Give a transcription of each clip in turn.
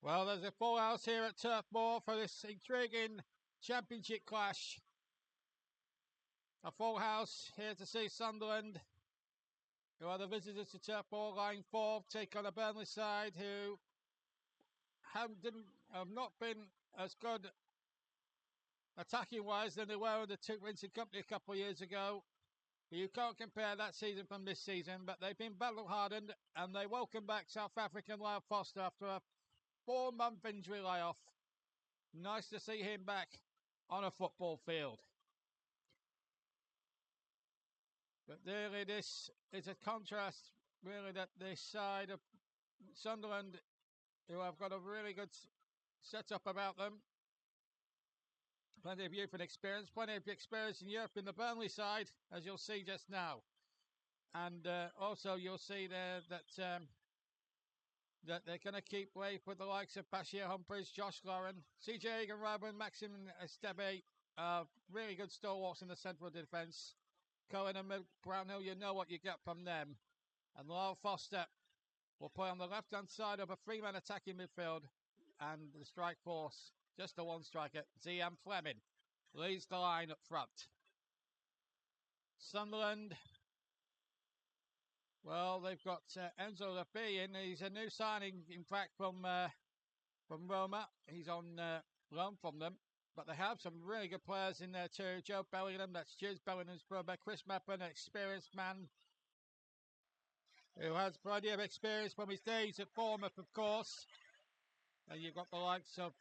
Well, there's a full house here at Turf Moor for this intriguing championship clash. A full house here to see Sunderland, who are the visitors to Turf Moor, lying fourth, take on a Burnley side who have not been as good attacking wise than they were under Vincent Company a couple of years ago. You can't compare that season from this season, but they've been battle hardened and they welcome back South African Lyle Foster after a 4-month injury layoff. Nice to see him back on a football field. But really this is a contrast, really, that this side of Sunderland, who have got a really good setup about them, plenty of youth and experience, plenty of experience in Europe in the Burnley side, as you'll see just now. And also you'll see there that that they're going to keep away with the likes of Bashir Humphries, Josh Lauren, CJ Egan-Ryburn, Maxim Estebe, really good stalwarts in the central defence. Cohen and Brownhill, you know what you get from them. And Lyle Foster will play on the left-hand side of a three-man attacking midfield. And the strike force, just the one striker, Zian Fleming, leads the line up front. Sunderland, well, they've got Enzo Lafay in. He's a new signing, in fact, from Roma. He's on loan from them. But they have some really good players in there too. Joe Bellingham, that's Jude Bellingham's brother. Chris Mappen, an experienced man who has plenty of experience from his days at Bournemouth, of course. And you've got the likes of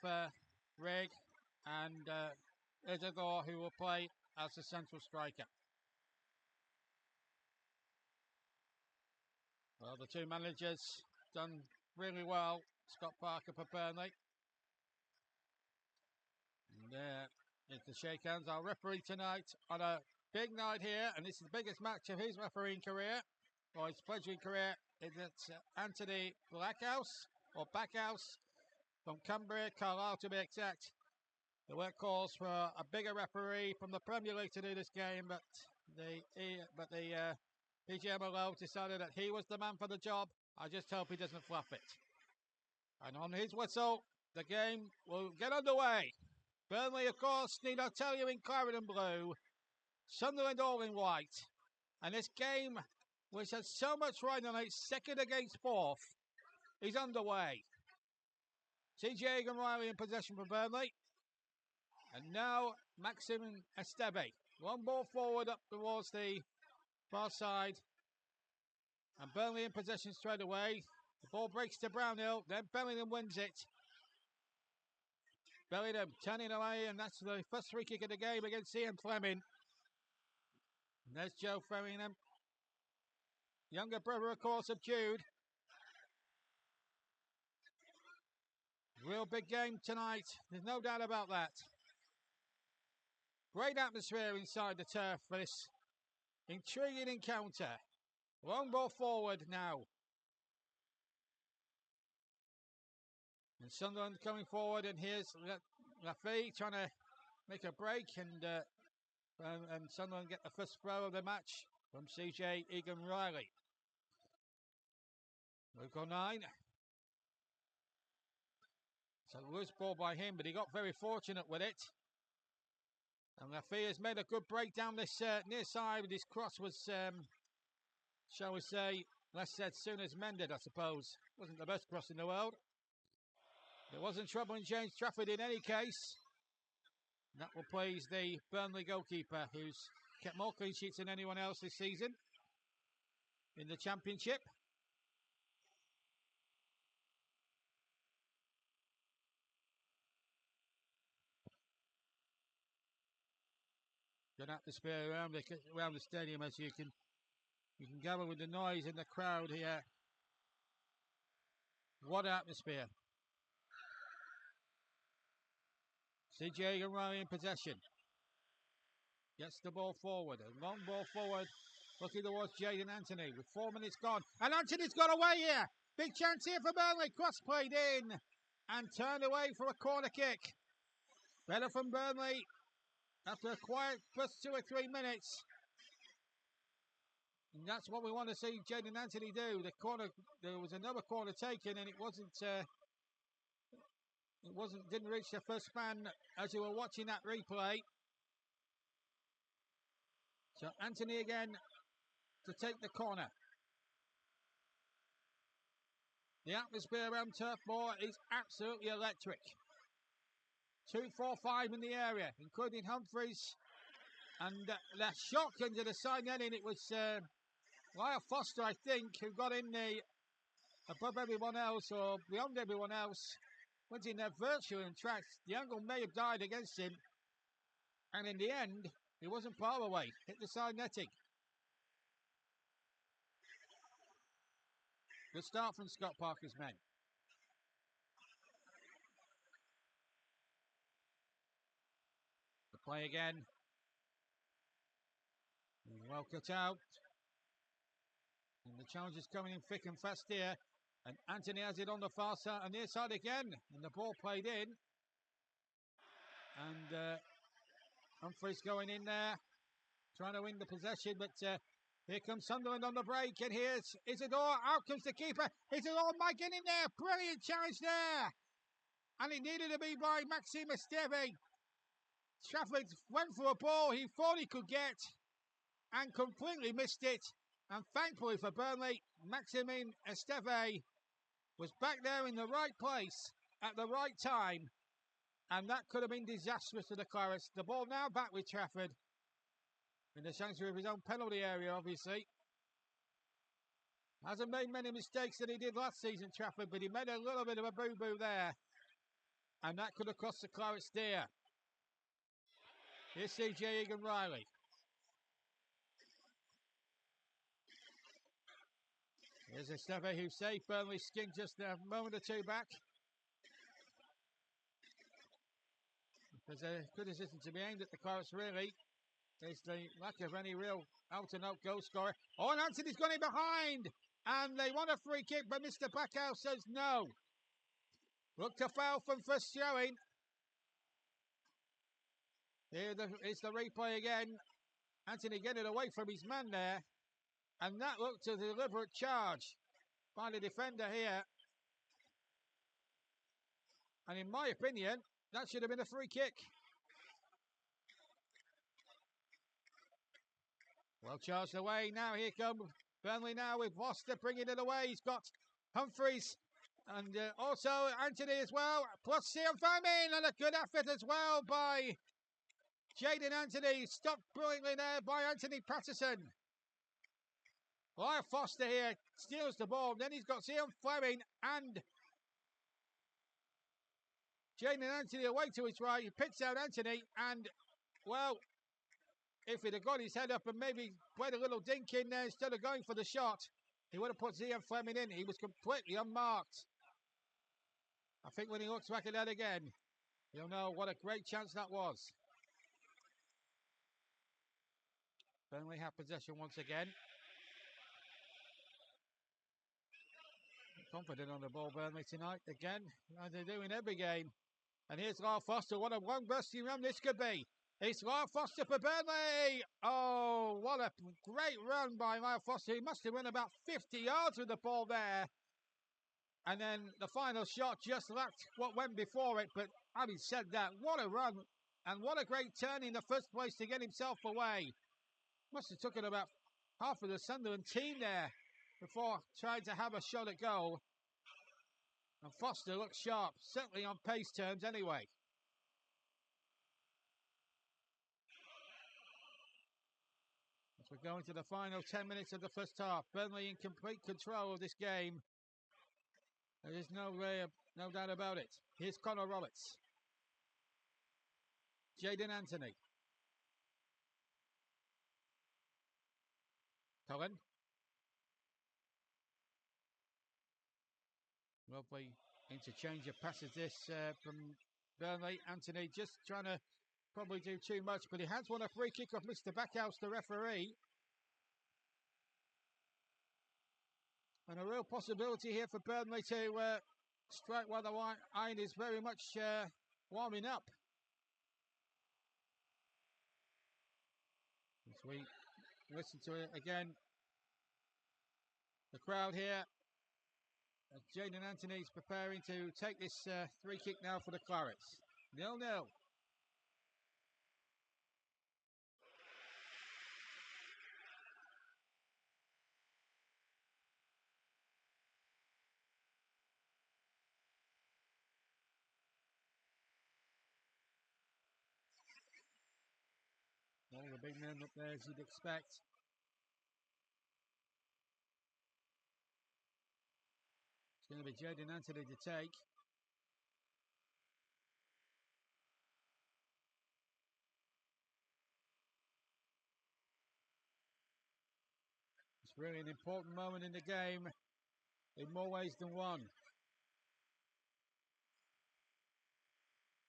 Rigg and Isidore, who will play as the central striker. Well, the two managers done really well. Scott Parker for Burnley. And there is the shake hands. Our referee tonight on a big night here, and this is the biggest match of his refereeing career, or his pledging career. It's Anthony Backhouse from Cumbria, Carlisle to be exact. There were calls for a bigger referee from the Premier League to do this game, but the PGMOL decided that he was the man for the job. I just hope he doesn't fluff it. And on his whistle, the game will get underway. Burnley, of course, need I tell you, in claret and blue. Sunderland all in white. And this game, which has so much riding on it, second against fourth, is underway. CJ Egan-Riley in possession for Burnley. And now Maxim Estebe. One ball forward up towards the far side. And Burnley in possession straight away. The ball breaks to Brownhill. Then Bellingham wins it. Bellingham turning away, and that's the first free kick of the game against Ian Fleming. And there's Joe Bellingham. Younger brother, of course, of Jude. Real big game tonight. There's no doubt about that. Great atmosphere inside the turf for this intriguing encounter. Long ball forward now. And Sunderland coming forward, and here's Lafay trying to make a break, and Sunderland get the first throw of the match from CJ Egan-Riley. Luke O'Neill. It's a loose ball by him, but he got very fortunate with it. And Lafay has made a good break down this near side, but his cross was, shall we say, less said soon as mended, I suppose. Wasn't the best cross in the world. There wasn't trouble in James Trafford in any case. And that will please the Burnley goalkeeper, who's kept more clean sheets than anyone else this season in the Championship. Good atmosphere around the stadium, as you can gather with the noise in the crowd here. What atmosphere. CJ Egan-Riley in possession. Gets the ball forward. A long ball forward. Looking towards Jaden Anthony with 4 minutes gone. And Anthony's got away here. Big chance here for Burnley. Cross played in and turned away for a corner kick. Better from Burnley after a quiet first 2 or 3 minutes. And that's what we want to see Jaden Anthony do. There was another corner taken, and it wasn't didn't reach the first man as you were watching that replay. So Anthony again to take the corner. The atmosphere around Turf Moor is absolutely electric. 2-4-5 in the area, including Humphreys. And the shock into the side netting, it was Lyle Foster, I think, who got in the above everyone else or beyond everyone else. Went in there virtually and tracked. The angle may have died against him. And in the end, he wasn't far away. Hit the side netting. Good start from Scott Parker's men. The play again. Well cut out. And the challenge is coming in thick and fast here. And Anthony has it on the far side and near side again. And the ball played in. And Humphreys going in there. Trying to win the possession. But here comes Sunderland on the break. And here's Isidore. Out comes the keeper. Isidore might get in there. Brilliant challenge there. And it needed to be by Maxime Esteve. Trafford went for a ball he thought he could get. And completely missed it. And thankfully for Burnley, Maxime Esteve was back there in the right place at the right time. And that could have been disastrous for the Clarets. The ball now back with Trafford. In the sanctuary of his own penalty area, obviously. Hasn't made many mistakes that he did last season, Trafford, but he made a little bit of a boo-boo there. And that could have cost the Clarets dear. Here's CJ Egan-Riley. Here's Esteve who saved Burnley's skin just a moment or two back. There's a criticism to be aimed at the Clarets, really. There's the lack of any real out-and-out goal scorer. Oh, and Anthony's gone in behind. And they want a free kick, but Mr. Backhouse says no. Look to foul from first throwing. Here is the replay again. Anthony getting away from his man there. And that looked a deliberate charge by the defender here. And in my opinion, that should have been a free kick. Well charged away. Now here come Burnley now with Foster bringing it away. He's got Humphreys and also Anthony as well. Plus Cian Famin and a good effort as well by Jaden Anthony. Stopped brilliantly there by Anthony Patterson. Lyle Foster here steals the ball. Then he's got Cian Fleming and Jaden Anthony away to his right. He picks out Anthony and, well, if he'd have got his head up and maybe played a little dink in there instead of going for the shot, he would have put Cian Fleming in. He was completely unmarked. I think when he looks back at that again, he'll know what a great chance that was. Burnley have possession once again. Confident on the ball, Burnley tonight again, as they do in every game. And here's Lyle Foster. What a long-bursting run this could be. It's Lyle Foster for Burnley. Oh, what a great run by Lyle Foster. He must have run about 50 yards with the ball there. And then the final shot just lacked what went before it. But having said that, what a run. And what a great turn in the first place to get himself away. Must have taken about half of the Sunderland team there before trying to have a shot at goal. And Foster looks sharp, certainly on pace terms anyway. As we're going to the final 10 minutes of the first half, Burnley in complete control of this game. There is no doubt about it. Here's Connor Roberts. Jaden Anthony. Cohen. Lovely interchange of passes this from Burnley. Anthony just trying to probably do too much, but he has won a free kick off Mr. Backhouse, the referee. And a real possibility here for Burnley to strike while the iron is very much warming up. As we listen to it again, the crowd here Jaden Anthony's preparing to take this free kick now for the Clarets. 0-0. All the big men up there as you'd expect. It's going to be Jaden Anthony to take. It's really an important moment in the game in more ways than one.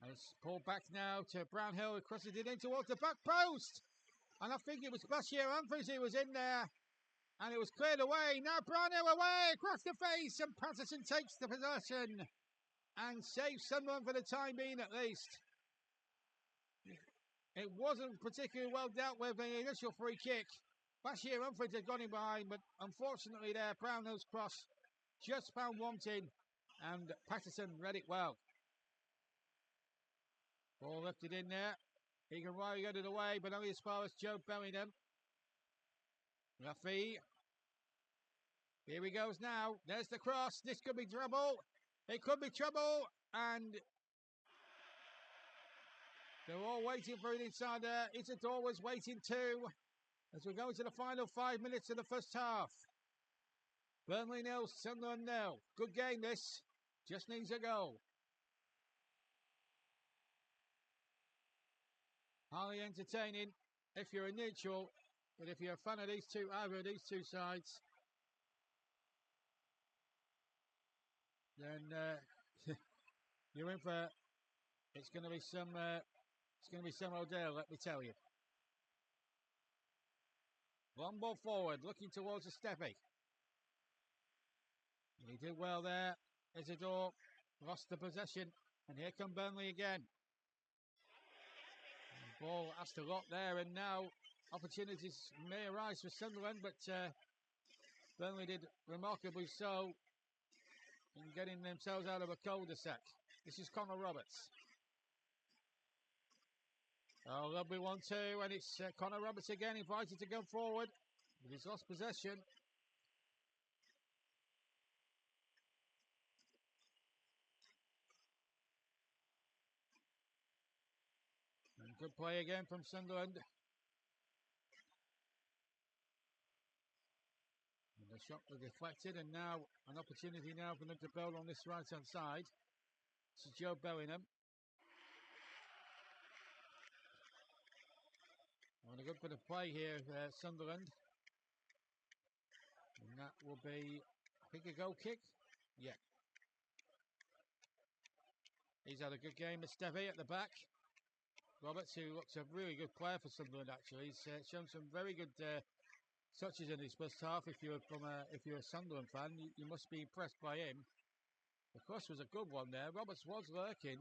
And it's pulled back now to Brownhill, who crosses it in towards the back post. And I think it was Bashir Humphries who was in there. And it was cleared away. Now Brownhill away across the face. And Patterson takes the possession and saves Sunderland for the time being at least. It wasn't particularly well dealt with in the initial free kick. Bashir Humphries had gone in behind, but unfortunately there, Brownhill's cross just found wanting. And Patterson read it well. Ball lifted in there. Egan Riley got it away, but only as far as Joe Bellingham. Rafi. Here he goes now. There's the cross. This could be trouble. It could be trouble. And they're all waiting for it inside there. Isidore was waiting too. As we go into the final 5 minutes of the first half. Burnley 0, Sunderland 0. Good game this. Just needs a goal. Highly entertaining if you're a neutral, but if you're a fan of either of these two sides, then you're in for. It's going to be some. It's going to be some ordeal, let me tell you. Long ball forward, looking towards the Steppe. He did well there. Isidore lost the possession, and here come Burnley again. The ball asked a lot there, and now opportunities may arise for Sunderland, but Burnley did remarkably so in getting themselves out of a cul-de-sac. This is Connor Roberts. Oh, lovely 1-2, and it's Connor Roberts again invited to go forward, but he's lost possession. And good play again from Sunderland. And the shot was deflected, and now an opportunity now for them to build on this right-hand side. This is Joe Bellingham. And a good bit of play here, Sunderland. And that will be, I think, a goal kick. Yeah. He's had a good game at Stevie at the back. Roberts, who looks a really good player for Sunderland, actually. He's shown some very good touches in his first half. If you're a Sunderland fan, you must be impressed by him. The cross was a good one there. Roberts was lurking.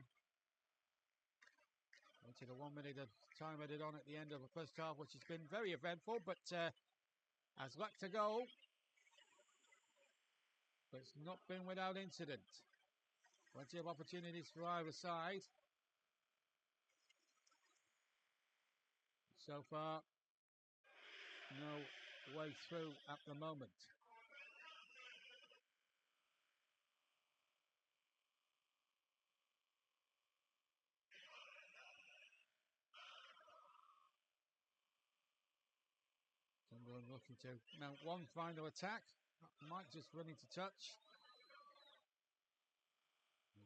Into the 1 minute of time added on at the end of the first half, which has been very eventful, but has lacked a goal. But it's not been without incident. Plenty of opportunities for either side. So far, no way through at the moment. Sunderland looking to mount one final attack. Might just run into touch.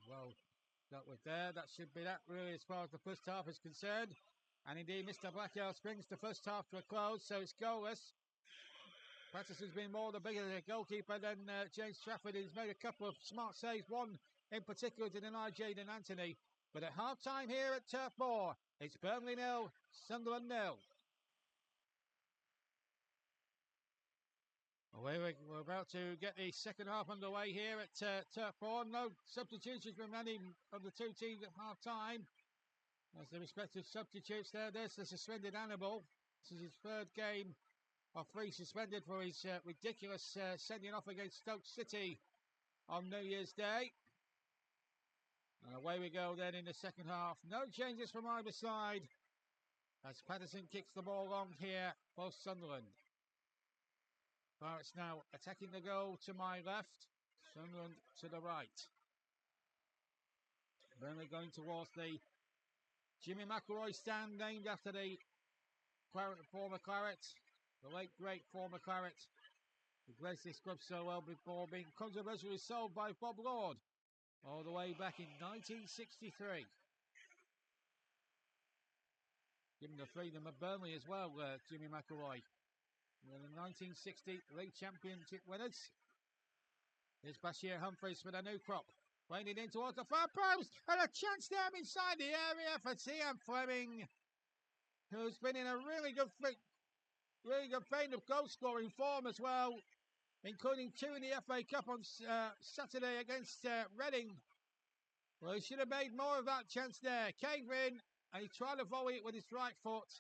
Well dealt with there. That should be that really as far as the first half is concerned. And indeed, Mr. Blackwell brings the first half to a close, so it's goalless. Patterson's been more the bigger goalkeeper than James Trafford. He's made a couple of smart saves, one in particular to deny Jaden Anthony. But at half-time here at Turf Moor, it's Burnley 0, Sunderland 0. We're about to get the second half underway here at Turf Moor. No substitutions from any of the two teams at half-time. As the respective substitutes there, there's the suspended Hannibal. This is his third game of 3 suspended for his ridiculous sending off against Stoke City on New Year's Day. And away we go then in the second half. No changes from either side as Patterson kicks the ball long here for Sunderland. Barrett's now attacking the goal to my left, Sunderland to the right. Burnley going towards the Jimmy McElroy stand, named after the former Claret, the late great former Claret, who graced this club so well before being controversially sold by Bob Lord all the way back in 1963. Given the freedom of Burnley as well, Jimmy McElroy. The 1960 league championship winners. Here's Bashir Humphreys for the new crop. Playing it in towards the far post, and a chance there inside the area for Cian Fleming, who's been in a really good vein of goal-scoring form as well, including 2 in the FA Cup on Saturday against Reading. Well, he should have made more of that chance there. Came in, and he tried to volley it with his right foot,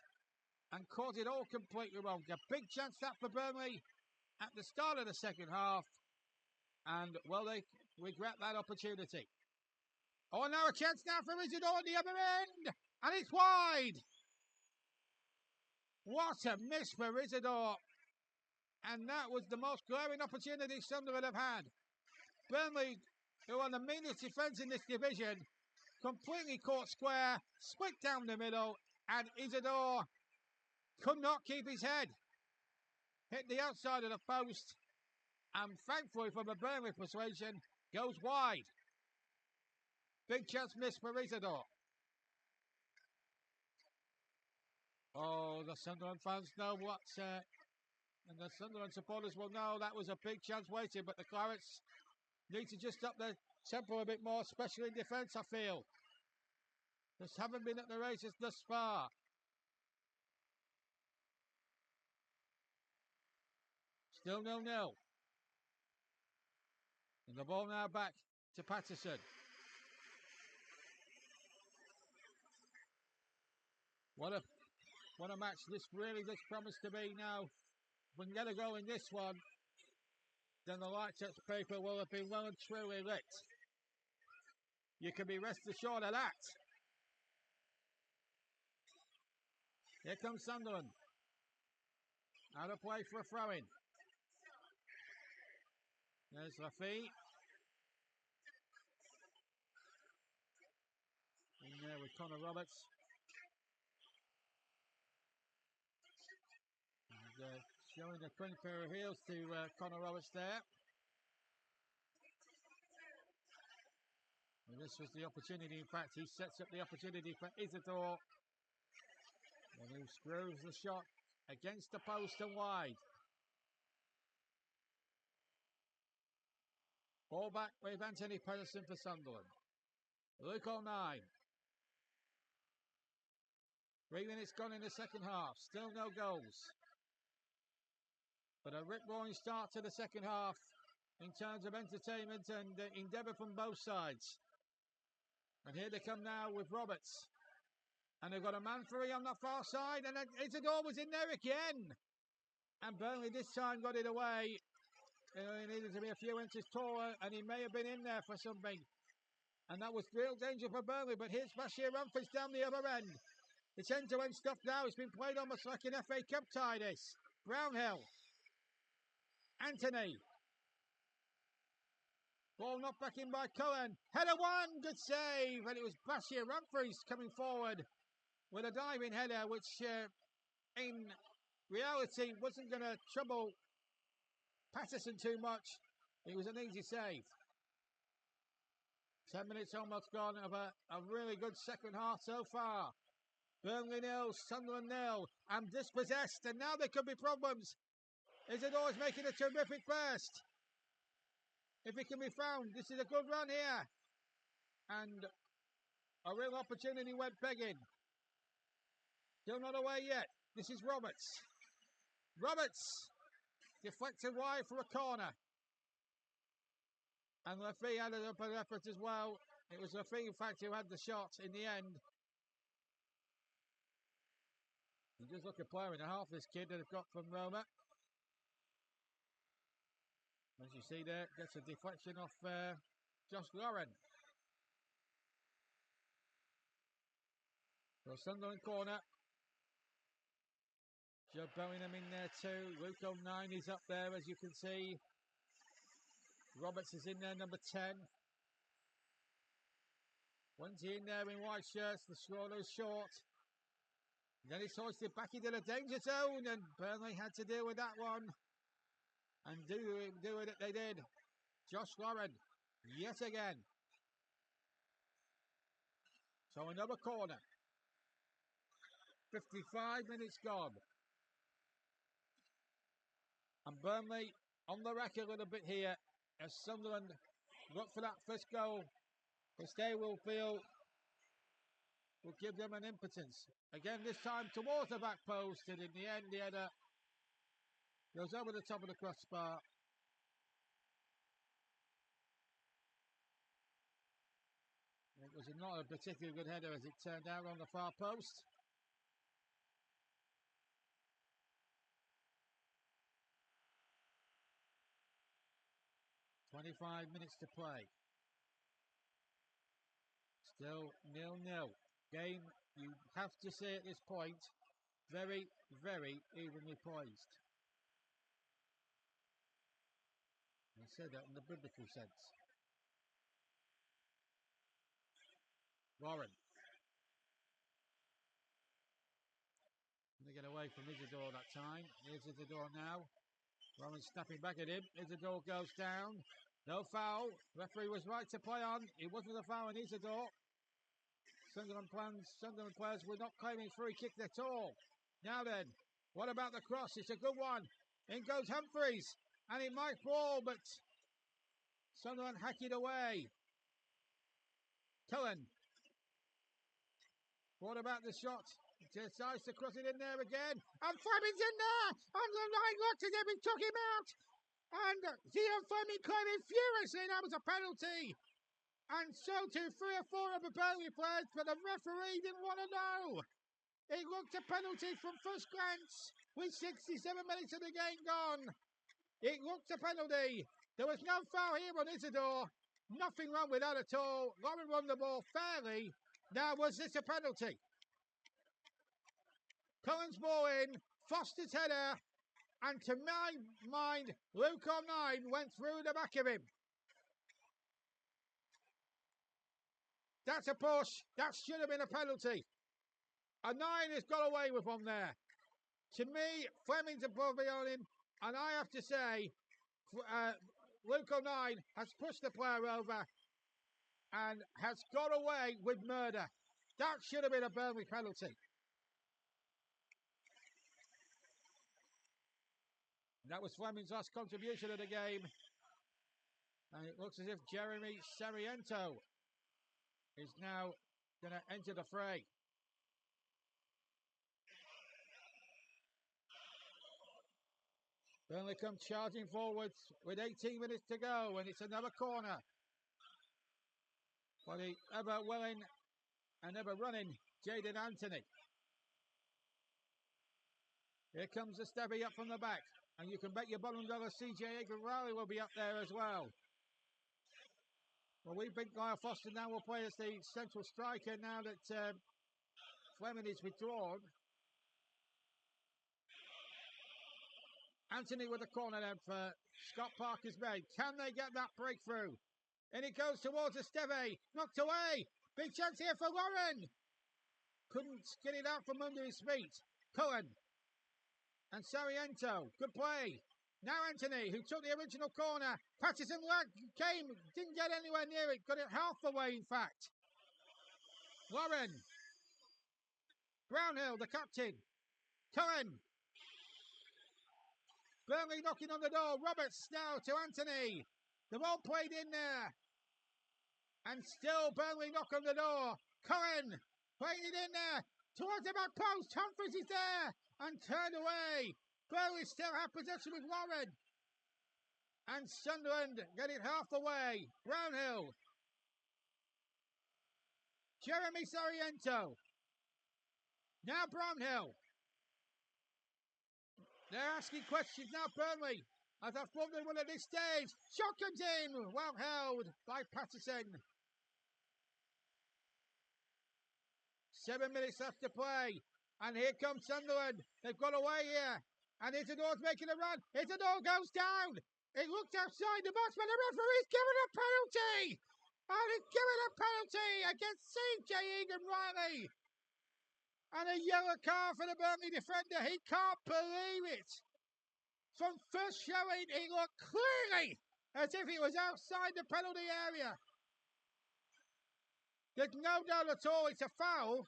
and caught it all completely wrong. A big chance that for Burnley at the start of the second half, and, well, they regret that opportunity. Oh, now a chance now for Isidore at the other end, and it's wide. What a miss for Isidore, and that was the most glaring opportunity Sunderland have had. Burnley, who are the meanest defence in this division, completely caught square, split down the middle, and Isidore could not keep his head. Hit the outside of the post, and thankfully from a Burnley persuasion, goes wide. Big chance miss for Isidore. Oh, the Sunderland fans know what, and the Sunderland supporters will know that was a big chance waiting, but the Clarets need to just up their tempo a bit more, especially in defence, I feel. Just haven't been at the races thus far. Still 0-0. And the ball now back to Patterson. What a match this really does promise to be now. If we can get a goal in this one, then the light touch paper will have been well and truly lit. You can be rest assured of that. Here comes Sunderland. Out of play for a throw-in. There's Laffy. In there with Connor Roberts. And showing a clean pair of heels to Connor Roberts there. And this was the opportunity. In fact, he sets up the opportunity for Isidore. And he screws the shot against the post and wide. Ball back with Anthony Patterson for Sunderland. Luke O'Neill. 3 minutes gone in the second half. Still no goals. But a rip-roaring start to the second half in terms of entertainment and endeavour from both sides. And here they come now with Roberts. And they've got a man free on the far side, and Isidore was in there again. And Burnley this time got it away. He needed to be a few inches taller, and he may have been in there for something. And that was real danger for Burnley, but here's Bashir Humphreys down the other end. It's end-to-end stuff now. It's been played almost like an FA Cup tie, this. Brownhill. Anthony. Ball knocked back in by Cullen. Header one, good save. And it was Bashir Humphreys coming forward with a diving header, which in reality wasn't going to trouble Patterson too much. It was an easy save. 10 minutes almost gone of a really good second half so far. Burnley 0, Sunderland 0. And dispossessed, and now there could be problems. Isidore's making a terrific burst. If he can be found, this is a good run here. And a real opportunity went begging. Still not away yet. This is Roberts. Roberts! Deflected wide for a corner. And Laffy added up an effort as well. It was Laffy, in fact, who had the shot in the end. And just look at player and a half this kid that they've got from Roma. And As you see there, gets a deflection off Josh Lauren. So Sunderland corner. Joe Bellingham in there too. Luke O'Nien is up there, as you can see. Roberts is in there, number 10. 20 in there in white shirts. The Swallows short. Then it's hoisted back into the danger zone, and Burnley had to deal with that one. And do it they did. Josh Lauren, yet again. So another corner. 55 minutes gone. And Burnley on the rack a little bit here as Sunderland look for that first goal, which they will feel will give them an impotence. Again, this time towards the back post, and in the end, the header goes over the top of the crossbar. It was not a particularly good header as it turned out on the far post. "25 minutes to play. Still 0-0. Game, you have to say at this point, very, very evenly poised. I say that in the biblical sense. Warren. Going to get away from Isidore that time. Here's Isidore now. Warren snapping back at him. Isidore goes down. No foul. Referee was right to play on. It wasn't a foul on Isidore. Sunderland players were not claiming free kick at all. Now then, what about the cross? It's a good one. In goes Humphreys. And it might fall, but Sunderland hack it away. Cullen. What about the shot? Decides to cross it in there again. And Fleming's in there! And the line looked as if he took him out! And Zion Fleming claiming furiously that was a penalty! And so too 3 or 4 of the Burnley players, but the referee didn't want to know! It looked a penalty from first glance, with 67 minutes of the game gone. It looked a penalty. There was no foul here on Isidore. Nothing wrong with that at all. Lauren won the ball fairly. Now, was this a penalty? Cullen's ball in, Foster's header, and to my mind, Luke O'Nien went through the back of him. That's a push. That should have been a penalty. O'Nien has got away with one there. To me, Fleming's above on him, and I have to say, Luke O'Nien has pushed the player over and has got away with murder. That should have been a Burnley penalty. That was Fleming's last contribution of the game. And it looks as if Jeremy Sarriento is now going to enter the fray. Burnley come charging forwards with 18 minutes to go, and it's another corner for the ever willing and ever running Jadon Anthony. Here comes the Stevie up from the back, and you can bet your bottom dollar CJ Riley will be up there as well. Well, we think Lyle Foster now will play as the central striker now that Fleming is withdrawn. Anthony with the corner then for Scott Parker's made. Can they get that breakthrough? And it goes towards Esteve. Knocked away. Big chance here for Lauren. Couldn't get it out from under his feet. Cullen. And Sarriento. Good play. Now Anthony, who took the original corner. Patterson came. Didn't get anywhere near it. Got it half the way, in fact. Lauren. Brownhill, the captain. Cullen. Burnley knocking on the door. Roberts now to Anthony. The ball played in there. And still Burnley knock on the door. Cullen playing it in there. Towards the back post. Humphreys is there. And turned away. Burnley still have possession with Lauren. And Sunderland get it half the way. Brownhill. Jeremy Sarriento. Now Brownhill. They're asking questions now, Burnley. As a Burnley one at this stage. Shot comes in. Well held by Patterson. 7 minutes left to play. And here comes Sunderland. They've got away here. And Isadore's making a run. Isidore goes down. It looked outside the box, but the referee's given a penalty. And he's given a penalty against CJ Egan-Riley. And a yellow card for the Burnley defender. He can't believe it. From first showing, it looked clearly as if it was outside the penalty area. There's no doubt at all it's a foul.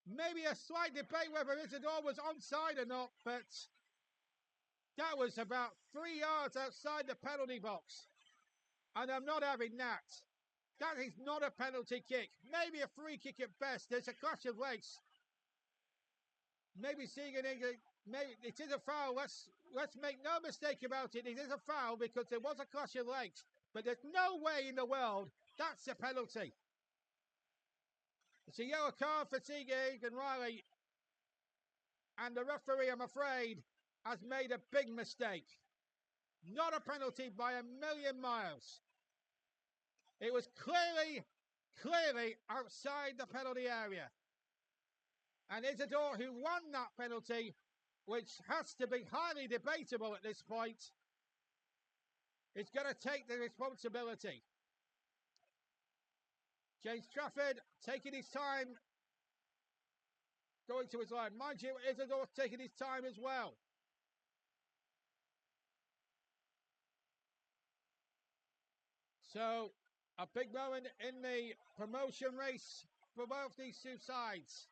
Maybe a slight debate whether Isidore was onside or not, but that was about 3 yards outside the penalty box. And I'm not having that. That is not a penalty kick. Maybe a free kick at best. There's a clash of legs. Maybe maybe it is a foul. Let's make no mistake about it. It is a foul because there was a clash of legs. But there's no way in the world that's a penalty. It's a yellow card for CJ Egan-Riley. And the referee, I'm afraid, has made a big mistake. Not a penalty by a million miles. It was clearly outside the penalty area. And Isidore, who won that penalty, which has to be highly debatable at this point, is going to take the responsibility. James Trafford taking his time going to his line. Mind you, Isidore's taking his time as well. So, a big moment in the promotion race for both these two sides.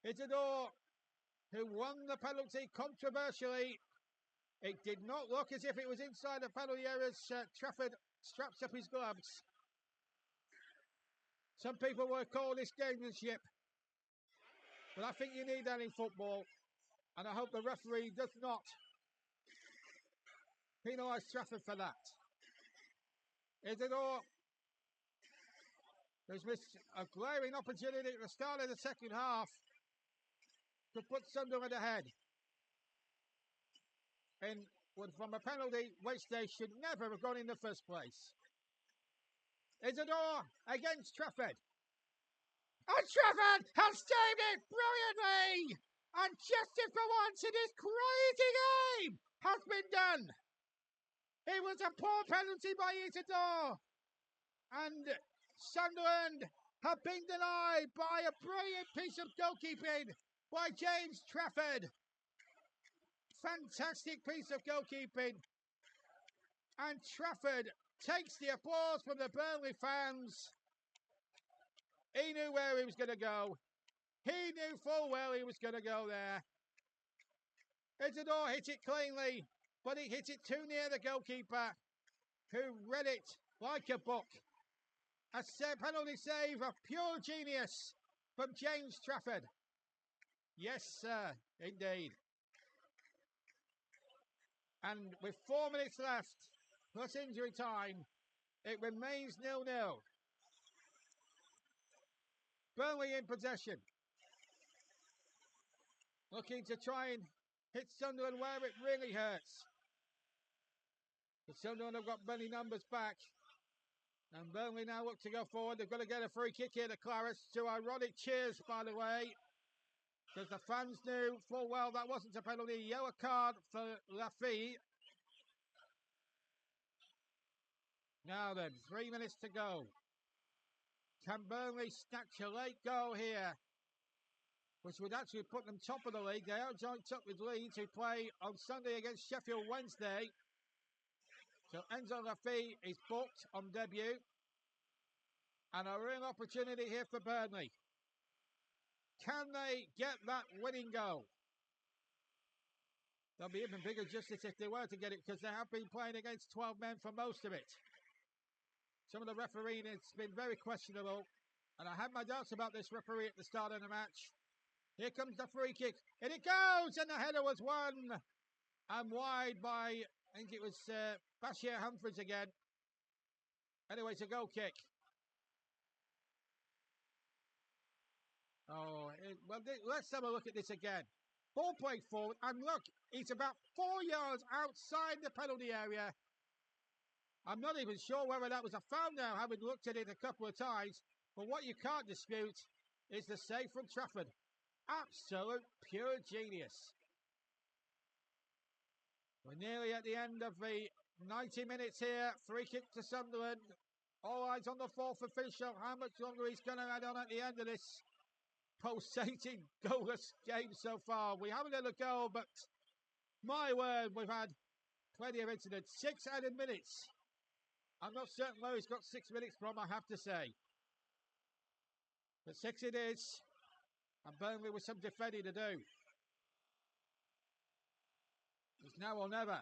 Isidore, who won the penalty controversially. It did not look as if it was inside the penalty area as Trafford straps up his gloves. Some people will call this gamesmanship, but I think you need that in football, and I hope the referee does not penalise Trafford for that. Isidore has missed a glaring opportunity at the start of the second half to put Sunderland ahead. And from a penalty which they should never have gone in the first place. Isidore against Trafford. And Trafford has saved it brilliantly! And justice for once in this crazy game has been done. It was a poor penalty by Isidore. And Sunderland have been denied by a brilliant piece of goalkeeping by James Trafford. Fantastic piece of goalkeeping. And Trafford takes the applause from the Burnley fans. He knew where he was going to go. He knew full well he was going to go there. Isidore hit it cleanly, but he hit it too near the goalkeeper, who read it like a book. A penalty save of pure genius from James Trafford. Yes, sir, indeed. And with 4 minutes left, plus injury time, it remains 0-0. Burnley in possession. Looking to try and hit Sunderland where it really hurts. But Sunderland have got many numbers back. And Burnley now look to go forward. They've got to get a free kick here to Claris. To ironic cheers, by the way. Because the fans knew full well that wasn't a penalty. Yellow card for Lafitte. Now then, 3 minutes to go. Can Burnley snatch a late goal here? Which would actually put them top of the league. They are joined up with Leeds, who play on Sunday against Sheffield Wednesday. So Enzo Lafitte is booked on debut. And a real opportunity here for Burnley. Can they get that winning goal? There'll be even bigger justice if they were to get it, because they have been playing against 12 men for most of it. Some of the refereeing has been very questionable. And I had my doubts about this referee at the start of the match. Here comes the free kick. And it goes! And the header was won. And wide by, I think it was Bashir Humphries again. Anyway, it's a goal kick. Oh, well, let's have a look at this again. Ball played forward, and look, he's about 4 yards outside the penalty area. I'm not even sure whether that was a foul now, having looked at it a couple of times. But what you can't dispute is the save from Trafford. Absolute pure genius. We're nearly at the end of the 90 minutes here. Free kick to Sunderland. All eyes on the fourth official. How much longer he's going to add on at the end of this pulsating goalless game so far. We haven't had a goal, but my word, we've had plenty of incidents. 6 added minutes. I'm not certain where he's got 6 minutes from, I have to say. But 6 it is. And Burnley with some defending to do. It's now or never.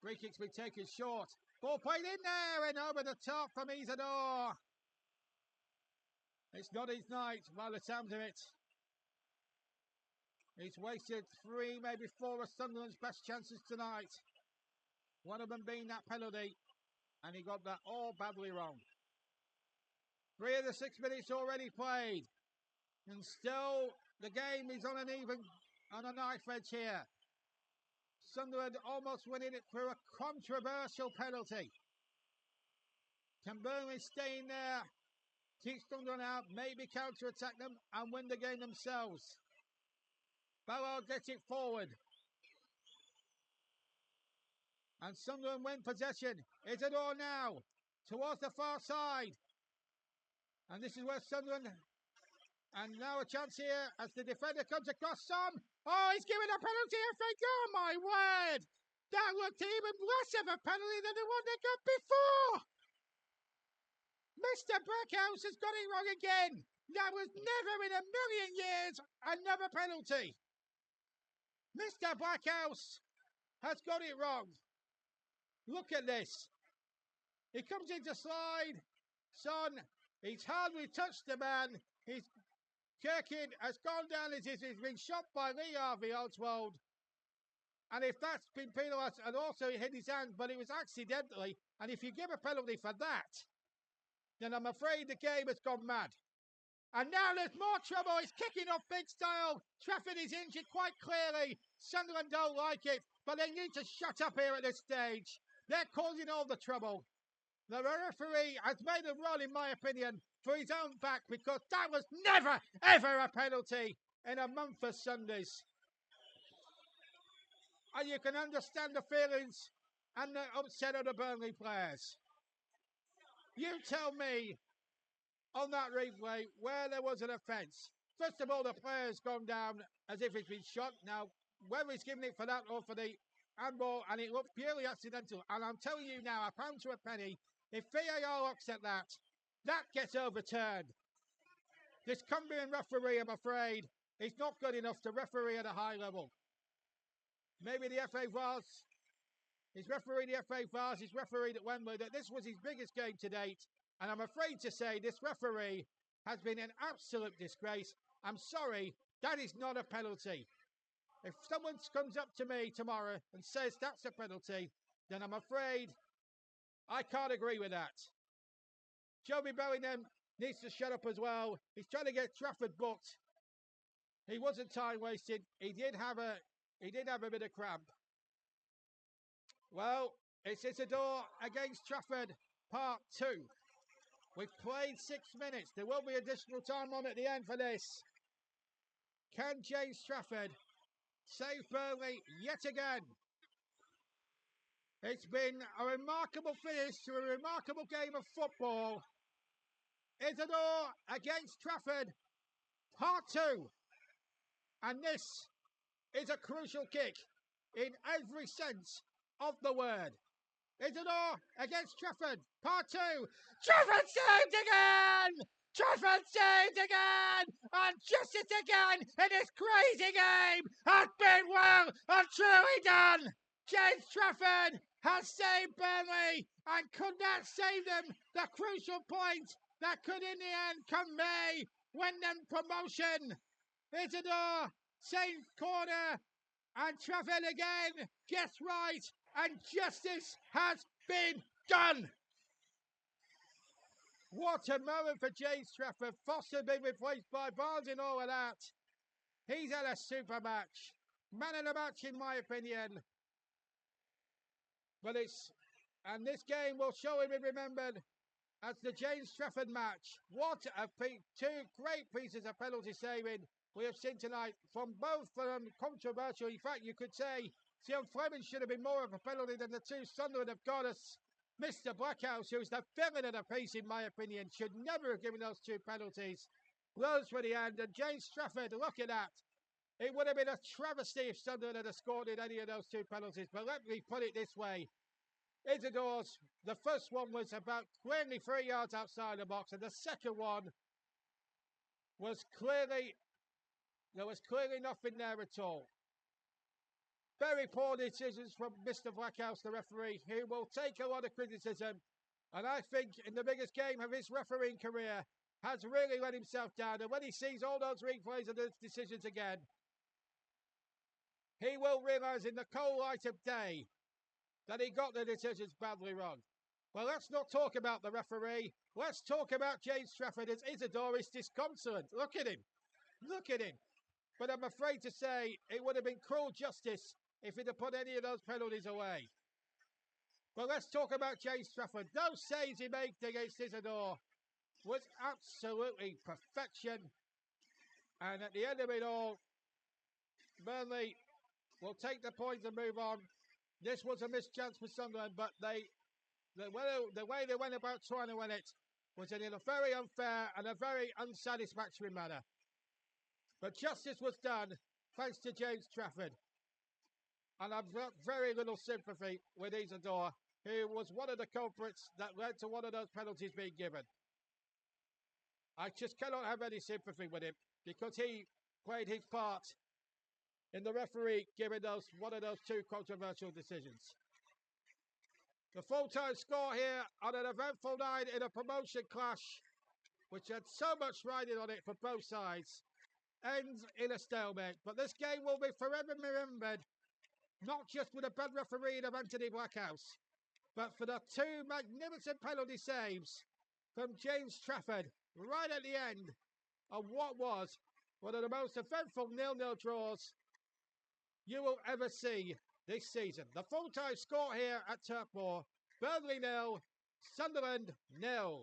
Free kick's been taken short. Ball played in there and over the top from Isadore. It's not his night by the sound of it. He's wasted 3, maybe 4 of Sunderland's best chances tonight. One of them being that penalty. And he got that all badly wrong. 3 of the 6 minutes already played. And still the game is on a knife edge here. Sunderland almost winning it through a controversial penalty. Can Burnley stay in there, keep Sunderland out, maybe counter-attack them and win the game themselves? Ballard gets it forward. And Sunderland win possession. Isadore now towards the far side. And this is where Sunderland... And now a chance here as the defender comes across some. Oh, he's giving a penalty, I think. Oh, my word. That looked even less of a penalty than the one they got before. Mr. Brickhouse has got it wrong again. That was never in a million years another penalty. Mr. Blackhouse has got it wrong. Look at this. He comes into slide. Son, he's hardly touched the man. Kirkin has gone down as if he's been shot by Lee Harvey Oswald. And if that's been penalised, and also he hit his hand, but it was accidentally, and if you give a penalty for that, then I'm afraid the game has gone mad. And now there's more trouble. It's kicking off big style. Trafford is injured quite clearly. Sunderland don't like it, but they need to shut up here at this stage. They're causing all the trouble. The referee has made a run, in my opinion, for his own back, because that was never, ever a penalty in a month of Sundays. And you can understand the feelings and the upset of the Burnley players. You tell me on that replay where there was an offence. First of all, the player's gone down as if he's been shot. Now, whether he's given it for that or for the handball, and it looked purely accidental. And I'm telling you now, a pound to a penny, if VAR looks at that, that gets overturned. This Cumbrian referee, I'm afraid, is not good enough to referee at a high level. Maybe the FA Vars, he's refereed the FA Vars, he's refereed at Wembley, that this was his biggest game to date. And I'm afraid to say this referee has been an absolute disgrace. I'm sorry, that is not a penalty. If someone comes up to me tomorrow and says that's a penalty, then I'm afraid I can't agree with that. Joby Bellingham needs to shut up as well. He's trying to get Trafford booked. He wasn't time wasted. He did have a bit of cramp. Well, it's Isadore against Trafford, part 2. We've played 6 minutes. There will be additional time on at the end for this. Can James Trafford save Burnley yet again? It's been a remarkable finish to a remarkable game of football. Isadore against Trafford, part 2. And this is a crucial kick in every sense of the word. Isadore against Trafford, part 2. Trafford saved again! Trafford saved again! And justice again in this crazy game has been well and truly done! James Trafford has saved Burnley and could not save them the crucial point that could in the end come May win them promotion. Isadore, same corner, and Trafford again gets right, and justice has been done. What a moment for James Trafford. Foster being replaced by Barnes and all of that. He's had a super match. man of the match in my opinion. But and this game will surely be remembered as the James Trafford match. What two great pieces of penalty saving we have seen tonight from both of them controversial. In fact, you could say Sean Fleming should have been more of a penalty than the two Sunderland have got us. Mr. Blackhouse, who's the villain of the piece in my opinion, should never have given those two penalties. Blows for the end, and James Trafford, look at that. It would have been a travesty if Sunderland had scored in any of those two penalties, but let me put it this way. Isadore's, the first one was about clearly 3 yards outside the box, and the second one was there was clearly nothing there at all. Very poor decisions from Mr. Blackhouse, the referee, who will take a lot of criticism, and I think in the biggest game of his refereeing career, has really let himself down, and when he sees all those replays and those decisions again, he will realise in the cold light of day that he got the decisions badly wrong. Well, let's not talk about the referee. Let's talk about James Trafford as Isidore is disconsolate. Look at him. Look at him. But I'm afraid to say it would have been cruel justice if he'd have put any of those penalties away. But let's talk about James Trafford. Those saves he made against Isidore was absolutely perfection. And at the end of it all, Burnley will take the points and move on. This was a missed chance for Sunderland, but the way they went about trying to win it was in a very unfair and a very unsatisfactory manner. But justice was done thanks to James Trafford. And I've got very little sympathy with Isidore, who was one of the culprits that led to one of those penalties being given. I just cannot have any sympathy with him because he played his part in the referee giving one of those two controversial decisions. The full-time score here on an eventful night in a promotion clash, which had so much riding on it for both sides, ends in a stalemate. But this game will be forever remembered, not just for the bad refereeing of Anthony Blackhouse, but for the two magnificent penalty saves from James Trafford right at the end of what was one of the most eventful 0-0 draws you will ever see this season. The full-time score here at Turf Moor, Burnley 0, Sunderland 0.